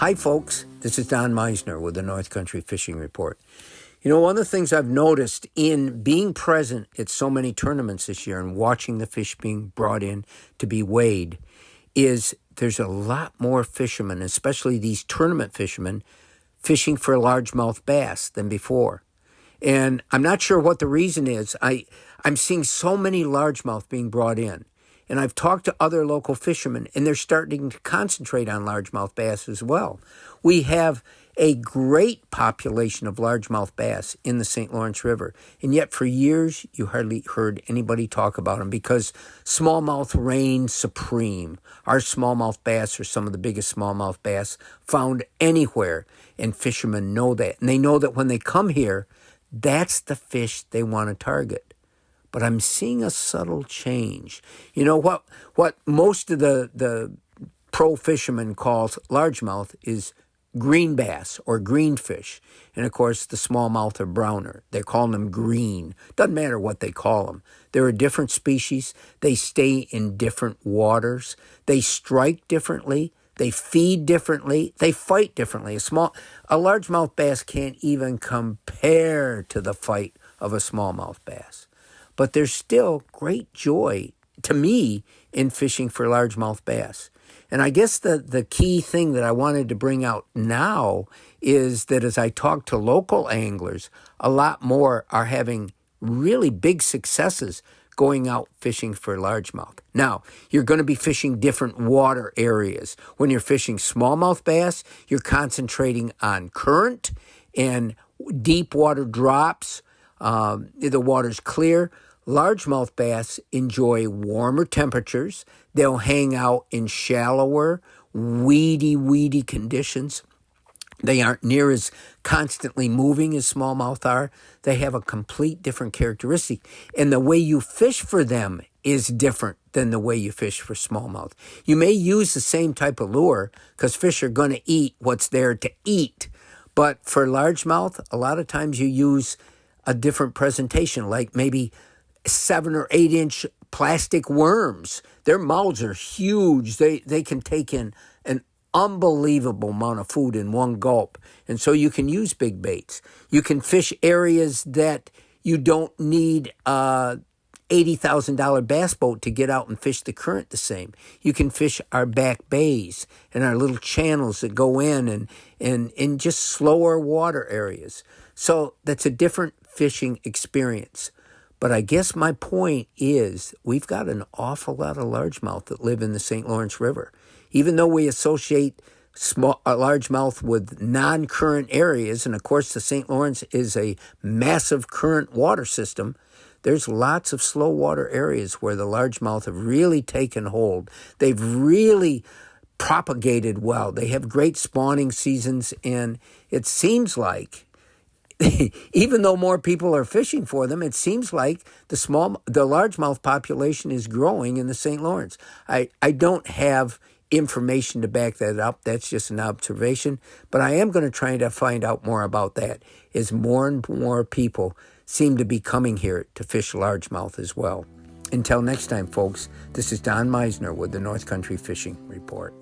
Hi, folks. This is Don Meisner with the North Country Fishing Report. You know, one of the things I've noticed in being present at so many tournaments this year and watching the fish being brought in to be weighed is there's a lot more fishermen, especially these tournament fishermen, fishing for largemouth bass than before. And I'm not sure what the reason is. I'm seeing so many largemouth being brought in. And I've talked to other local fishermen, and they're starting to concentrate on largemouth bass as well. We have a great population of largemouth bass in the St. Lawrence River, and yet for years you hardly heard anybody talk about them because smallmouth reigns supreme. Our smallmouth bass are some of the biggest smallmouth bass found anywhere, and fishermen know that. And they know that when they come here, that's the fish they want to target. But I'm seeing a subtle change. You know, what most of the pro fishermen calls largemouth is green bass or greenfish. And of course, the smallmouth are browner. They're calling them green. Doesn't matter what they call them. They're a different species. They stay in different waters. They strike differently. They feed differently. They fight differently. A largemouth bass can't even compare to the fight of a smallmouth bass. But there's still great joy, to me, in fishing for largemouth bass. And I guess the key thing that I wanted to bring out now is that as I talk to local anglers, a lot more are having really big successes going out fishing for largemouth. Now, you're going to be fishing different water areas. When you're fishing smallmouth bass, you're concentrating on current and deep water drops. The water's clear. Largemouth bass enjoy warmer temperatures. They'll hang out in shallower, weedy conditions. They aren't near as constantly moving as smallmouth are. They have a complete different characteristic. And the way you fish for them is different than the way you fish for smallmouth. You may use the same type of lure because fish are going to eat what's there to eat. But for largemouth, a lot of times you use a different presentation, like maybe 7 or 8 inch plastic worms. Their mouths are huge. They can take in an unbelievable amount of food in one gulp. And so you can use big baits. You can fish areas that you don't need a $80,000 bass boat to get out and fish the current the same. You can fish our back bays and our little channels that go in and just slower water areas. So that's a different fishing experience. But I guess my point is we've got an awful lot of largemouth that live in the St. Lawrence River. Even though we associate largemouth with non-current areas, and of course the St. Lawrence is a massive current water system, there's lots of slow water areas where the largemouth have really taken hold. They've really propagated well. They have great spawning seasons, and it seems like even though more people are fishing for them, it seems like the largemouth population is growing in the St. Lawrence. I don't have information to back that up. That's just an observation. But I am going to try to find out more about that as more and more people seem to be coming here to fish largemouth as well. Until next time, folks, this is Don Meisner with the North Country Fishing Report.